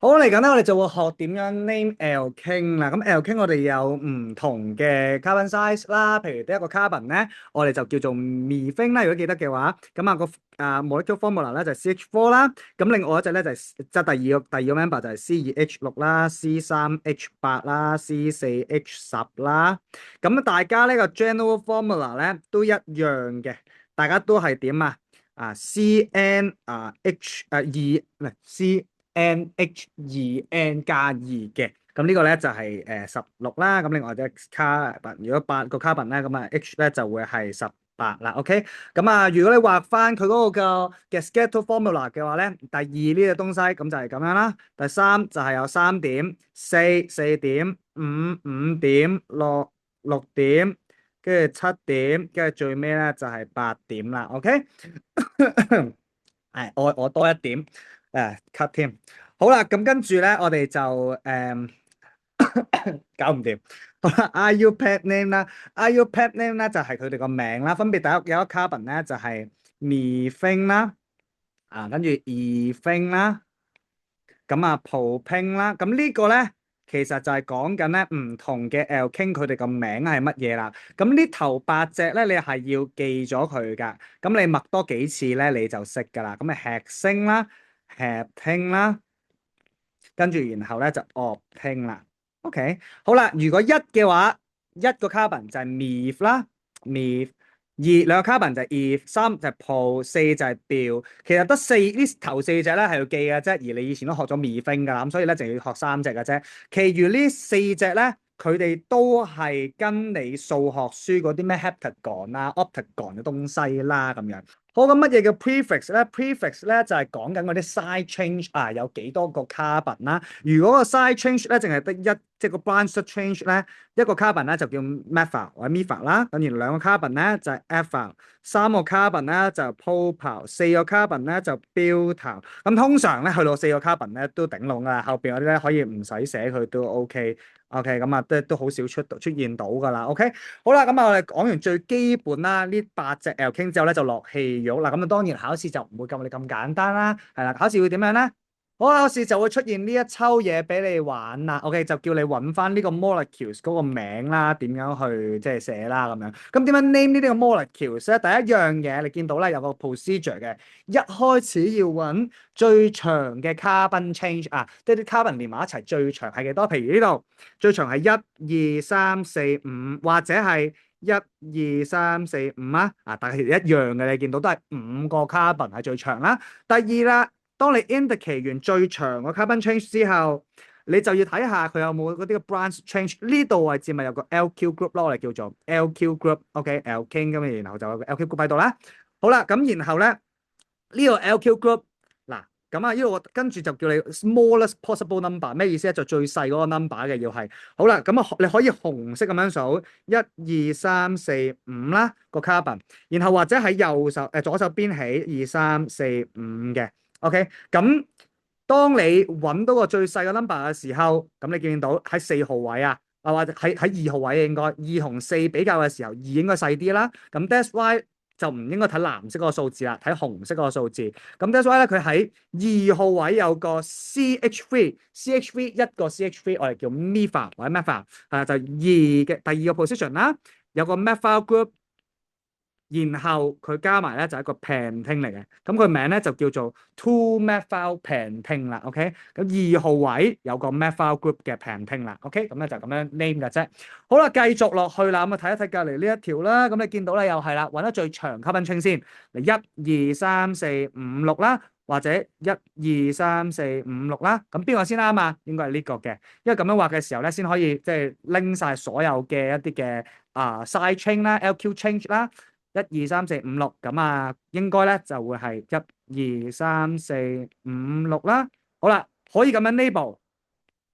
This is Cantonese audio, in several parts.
好，嚟緊咧，我哋就會學點樣 name alkane 啦。咁 alkane 我哋有唔同嘅 carbon size 啦，譬如第一個 carbon 咧，我哋就叫做 methane 啦。如果記得嘅話，咁啊個molecule formula 咧就係 CH4 啦。咁另外一隻咧就係即係第二個 member 就係 C2H6 啦、C3H8 啦、C4H10 啦。咁大家呢個 general formula 咧都一樣嘅，大家都係點啊？CN H 二唔係 CnH2n 加二嘅，咁呢個咧就係16啦。咁另外隻 carbon，如果8個 carbon 咧，咁啊 H 咧就會係18啦。OK，咁如果你畫翻佢嗰個嘅 Scatter formula 嘅話咧，第二呢個東西咁就係咁樣啦。第三就係有3點、4點、5點、6點，跟住7點，跟住最尾咧就係8點啦。OK。係我多一點cut 添。好啦，咁跟住咧，我哋就搞唔掂。好啦，IUPAC name 啦，IUPAC name 咧就係佢哋個名啦，分別有一 carbon 咧就係 methane 啦，跟住 ethane 啦，咁propane 啦，咁呢個咧其實就係講緊咧唔同嘅 alkane 佢哋個名係乜嘢啦。咁呢頭8隻咧，你係要記咗佢噶。咁你默多幾次咧，你就識噶啦。咁hexane啦，heptane啦，跟住然後咧就 octane 啦。OK，好啦，如果一嘅話，一個 carbon 就係 meth 啦，meth。兩個 carbon 就係 eth，三就係 pro，四就係 bil。其實得呢頭四隻咧係要記嘅啫，而你以前都學咗 methane 噶啦，咁所以咧就要學3隻嘅啫。其餘呢4隻咧，佢哋都係跟你數學書嗰啲咩 heptagon 啊、octagon 嘅東西啦咁樣。好，咁乜嘢叫 prefix 咧？prefix 咧就係講緊嗰啲 side change 有幾多個 carbon 啦。如果個 side change 咧淨係得即係個 branch change 咧，一個 carbon 咧就叫 methyl 或者 methyl 啦。咁而兩個 carbon 咧就係 ethyl，三個 carbon 咧就 propyl，四個 carbon 咧就 butyl。咁通常咧去到4個 carbon 咧都頂籠噶啦，後邊嗰啲咧可以唔使寫佢都 OK。OK，咁都好少出現到噶啦。OK，好啦，咁我哋講完最基本啦，呢8隻 alkane之後咧就落氣肉啦。咁當然考試就唔會咁簡單啦，係啦，考試會點樣咧？好，考試就會出現呢一抽嘢俾你玩啦。OK，就叫你揾翻呢個 molecules 嗰個名啦，點樣去即係寫啦咁樣。咁點樣 name 呢啲個 molecules 咧？第一樣嘢你見到咧有個 procedure 嘅，一開始要揾最長嘅 carbon change 即係啲 carbon 連埋一齊最長係幾多？譬如呢度最長係1、2、3、4、5，或者係1、2、3、4、5但係一樣嘅，你見到都係5個 carbon 係最長啦。第二啦。當你 indicate 完最長個 carbon change 之後，你就要睇下佢有冇嗰啲嘅 branch change。呢度位置咪有個 LQ group 咯，我哋叫做 LQ group，OK，alkane 咁，然後就有個 LQ group 喺度啦。好啦，咁然後咧呢個 LQ group 嗱，咁呢度跟住就叫你 smallest possible number， 咩意思咧？就最細嗰個 number 嘅要係。好啦，咁你可以紅色咁樣數1、2、3、4、5啦個 carbon，然後或者喺左手邊起2、3、4、5嘅。OK，咁當你揾到個最細嘅 number 嘅時候，咁你見到喺4號位或者喺2號位應該2同4比較嘅時候，2應該細啲啦。咁 that's why 就唔應該睇藍色嗰個數字啦，睇紅色嗰個數字。咁 that's why 咧，佢喺2號位有個 CH3，CH3 一個 CH3 我哋叫 methyl 或者 methyl，就第二個 position 啦，有個 methyl group。然後佢加埋咧就係一個 pentane 嚟嘅，咁佢名咧就叫做 2-methyl pentane 啦。OK，咁2號位有個 methyl group 嘅 pentane 啦。OK，咁咧就咁樣 name 嘅啫。好啦，繼續落去啦，咁睇一睇隔離呢一條啦。咁你見到咧又係啦，揾得最長 carbon chain 先嚟1、2、3、4、5、6啦，或者1、2、3、4、5、6啦。咁邊個先啱啊？應該係呢個嘅，因為咁樣畫嘅時候咧，先可以即係拎晒所有嘅一啲嘅side chain 啦、LQ change 啦。1、2、3、4、5、6咁應該咧就會係1、2、3、4、5、6啦。好啦，可以咁樣 label，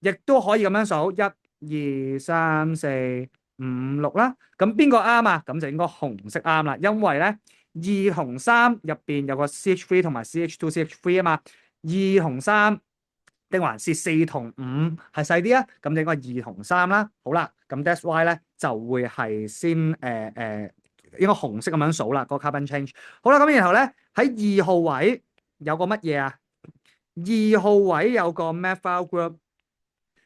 亦都可以咁樣數1、2、3、4、5、6啦。咁邊個啱啊？咁就應該紅色啱啦，因為咧2同3入邊有個 CH3 同埋 CH2、CH3 啊嘛。2同3定還是4同5係細啲啊？咁就應該2同3啦。好啦，咁 that's why 咧就會係先應該紅色咁樣數啦，個 carbon change。好啦，咁然後咧喺2號位有個乜嘢啊？ 2號位有個 methyl group，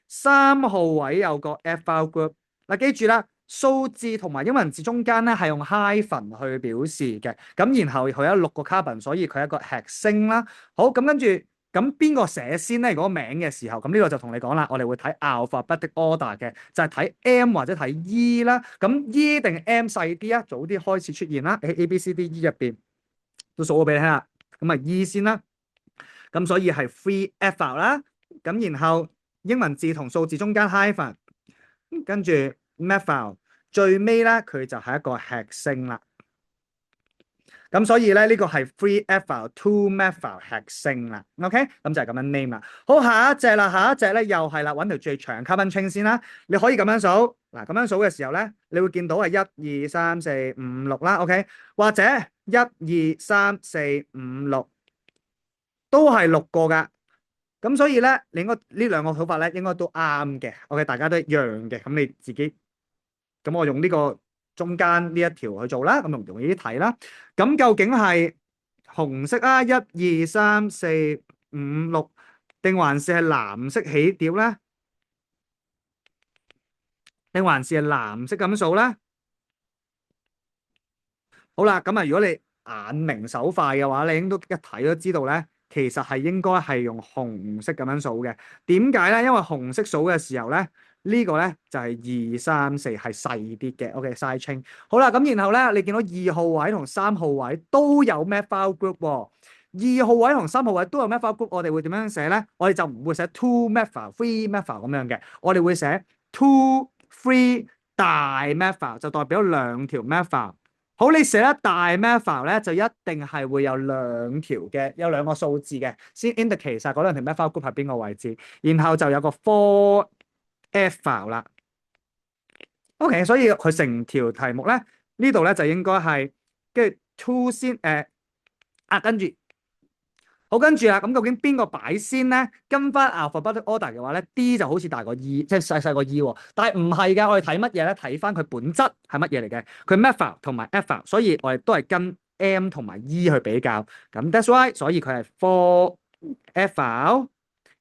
3號位有個 ethyl group。嗱，記住啦，數字同埋英文字中間咧係用 hyphen 去表示嘅。咁然後佢有6個 carbon，所以佢係一個 hexane 啦。好，咁跟住咁邊個寫先咧？如果名嘅時候，咁呢個就同你講啦。我哋會睇 alphabetic order 嘅，就係睇 M 或者睇 E 啦。咁 E 定 M 細啲啊？早啲開始出現啦。喺 A、B、C、D、E 入邊都數咗俾你聽啦。咁啊 E 先啦。咁所以係 free ethyl 啦。咁然後英文字同數字中間 hyphen， 跟住 methyl， 最尾咧佢就係一個 hexane 啦。咁所以咧呢個係 free ethyl 2 methyl hexane 啦。OK， 咁就係咁樣 name 啦。好，下一隻啦，下一隻咧又係啦，揾條最長 carbon chain 先啦。你可以咁樣數，嗱咁樣數嘅時候咧，你會見到係1、2、3、4、5、6啦。OK， 或者1、2、3、4、5、6都係6個噶。咁所以咧，你應該呢兩個數法咧應該都啱嘅。OK， 大家都一樣嘅。咁你自己，咁我用呢個中間呢一條去做啦，咁容易啲睇啦。咁究竟係紅色啊，1、2、3、4、5、6，定還是係藍色起調咧？定還是係藍色咁數咧？好啦，咁啊，如果你眼明手快嘅話，你應該一睇都知道咧，其實係應該係用紅色咁樣數嘅。點解咧？因為紅色數嘅時候咧，呢個咧就係2、3、4係細啲嘅。OK，side chain。好啦，咁然後咧，你見到2號位同3號位都有 methyl group 喎。2號位同3號位都有 methyl group，我哋會點樣寫咧？我哋就唔會寫 2 methyl、3 methyl 咁樣嘅，我哋會寫 2、3大 methyl，就代表2條 methyl。好，你寫得大 methyl 咧，就一定係會有2條嘅，有2個數字嘅，先 indicate 晒嗰2條 methyl group 喺邊個位置，然後就有個 4 ethyl 啦。OK， 所以佢成條題目咧，呢度咧就應該係跟住 two 先，跟住好，跟住啦。咁究竟邊個擺先咧？跟翻 alphabetic order 嘅話咧，D 就好似大過 E， 即係細過 E 喎。但係唔係嘅，我哋睇乜嘢咧？睇翻佢本質係乜嘢嚟嘅？佢 methyl 同埋 ethyl， 所以我哋都係跟 M 同埋 E 去比較。咁 that's why， 所以佢係 4 ethyl，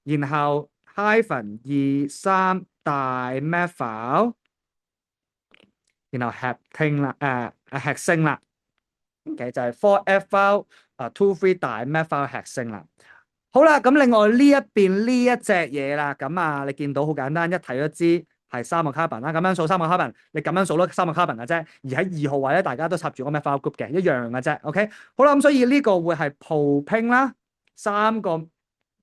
然後 hyphen 2、3大 methyl， 然後 hexane 啦，hexane 啦。OK， 就係 4 ethyl 2、3大 methyl hexane 啦。好啦，咁另外呢一邊呢一隻嘢啦，咁啊，你見到好簡單，一睇都知係3個 carbon 啦。咁樣數3個 carbon，你咁樣數都3個 carbon 嘅啫。而喺2號位咧，大家都插住個 methyl group 嘅，一樣嘅啫。OK， 好啦，咁所以呢個會係 propane 啦，3個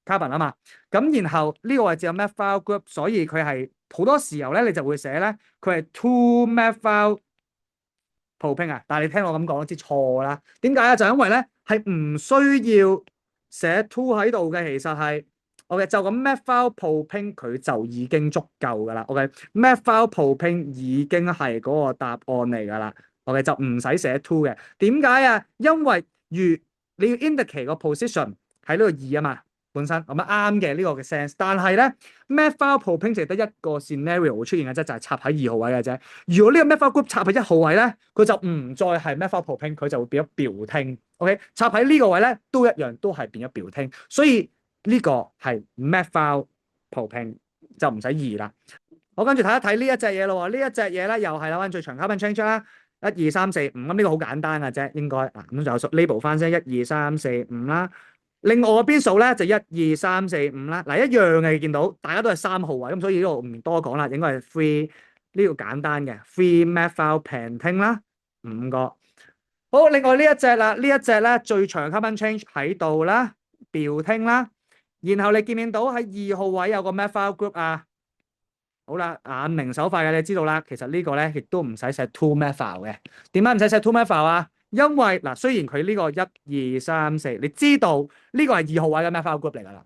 carbon 啊嘛。咁然後呢個位置有 methyl group，所以佢係好多時候咧，你就會寫咧，佢係 2 methyl propane 啊。但係你聽我咁講都知錯啦。點解啊？就因為咧係唔需要寫 two 喺度嘅，其實係 OK， 就咁 methyl propane 佢就已經足夠噶啦。OK，methyl propane 已經係嗰個答案嚟噶啦。OK， 就唔使寫 two 嘅。點解啊？因為如你要 indicate 個 position 喺呢個2啊嘛，本身咁啱嘅呢個嘅 sense。但係咧 methyl propane 淨係得一個 scenario 會出現嘅啫，就係插喺2號位嘅啫。如果呢個 methyl group 插喺1號位咧，佢就唔再係 methyl propane，佢就會變咗標聽。OK， 插喺呢個位咧都一樣，都係變咗標聽。所以呢個係 methyl propane， 就唔使2啦。好，跟住睇一睇呢一隻嘢咯。呢一隻嘢咧又係啦，揾最長 carbon chain 啦，1、2、3、4、5。咁呢個好簡單嘅啫，應該嗱咁就 label 翻先，1、2、3、4、5啦。另外邊數咧就1、2、3、4、5啦。嗱，一樣嘅，你見到大家都係3號位，咁所以呢度唔多講啦，應該係 3呢個簡單嘅 3 methyl pentane 啦，5個。好，另外呢一隻啦，呢一隻咧最長 carbon chain 喺度啦，標聽啦。然後你見唔見到喺2號位有個 methyl group 啊？好啦，眼明手快嘅你知道啦，其實呢個咧亦都唔使寫 2 methyl 嘅。點解唔使寫 2 methyl 啊？因為嗱，雖然佢呢個1、2、3、4，你知道呢個係2號位嘅 methyl group 嚟噶啦。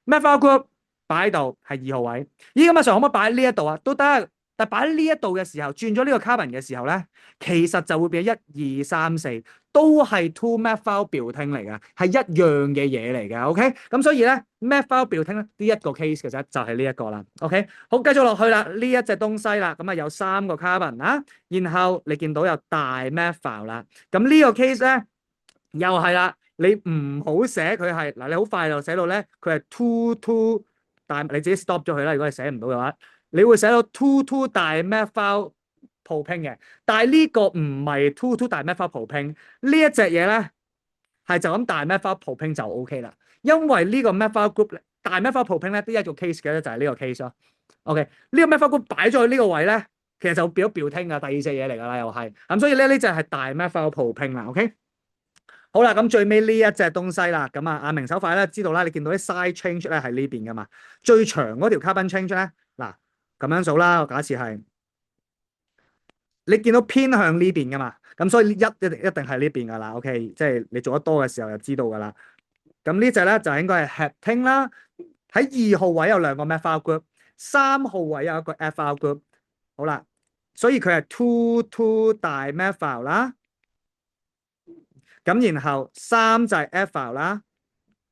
methyl group 擺喺度係2號位，咦咁啊，可唔可以擺喺呢一度啊？都得。但擺喺呢一度嘅時候，轉咗呢個 carbon 嘅時候咧，其實就會變1、2、3、4都係 2 methyl 標聽嚟嘅，係一樣嘅嘢嚟嘅。OK，咁所以咧 methyl 標聽咧呢一個 case 嘅啫，就係呢一個啦。OK， 好，繼續落去啦，呢一隻東西啦，咁啊有3個 carbon 啦，然後你見到有大 methyl 啦，咁呢個 case 咧又係啦，你唔好寫佢係嗱，你好快就寫到咧，佢係 two 但你自己 stop 咗佢啦。如果你寫唔到嘅話，你會寫到 two 大 methyl propane 嘅，但係呢個唔係 two 大 methyl propane 呢一隻嘢咧，係就咁大 methyl propane 就 OK 啦。因為呢個 methyl group 大 methyl propane 咧，得一個 case 嘅就係呢個 case 咯。OK，呢個 methyl group 擺咗去呢個位咧，其實就變咗 butane 噶，第二隻嘢嚟噶啦，又係咁，所以咧呢隻係大 methyl propane 啦。OK，好啦，咁最尾呢一隻東西啦，咁啊阿明手快咧知道啦，你見到啲 side change 咧喺呢邊噶嘛，最長嗰條 carbon change 咧，嗱咁樣數啦，我假設係你見到偏向呢邊噶嘛，咁所以一定係呢邊噶啦。OK，即係你做得多嘅時候就知道噶啦。咁呢隻咧就應該係 heptane 啦。喺2號位有兩個 methyl group， 3號位有一個 ethyl group。好啦，所以佢係 two 大 methyl 啦。咁然後3就係 ethyl 啦。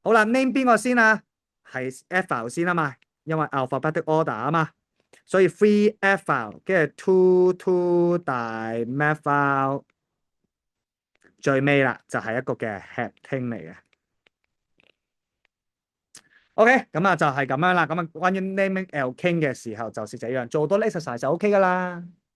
好啦，name 邊個先啊？係 ethyl 先啊嘛，因為 alphabetic order 啊嘛，所以 three ethyl 跟住 two 大 methyl， 最尾啦就係一個嘅 heptane 嚟嘅。OK，咁啊就係咁樣啦。咁啊關於 naming alkane 嘅時候就是這樣，做多 exercise 就 OK 噶啦。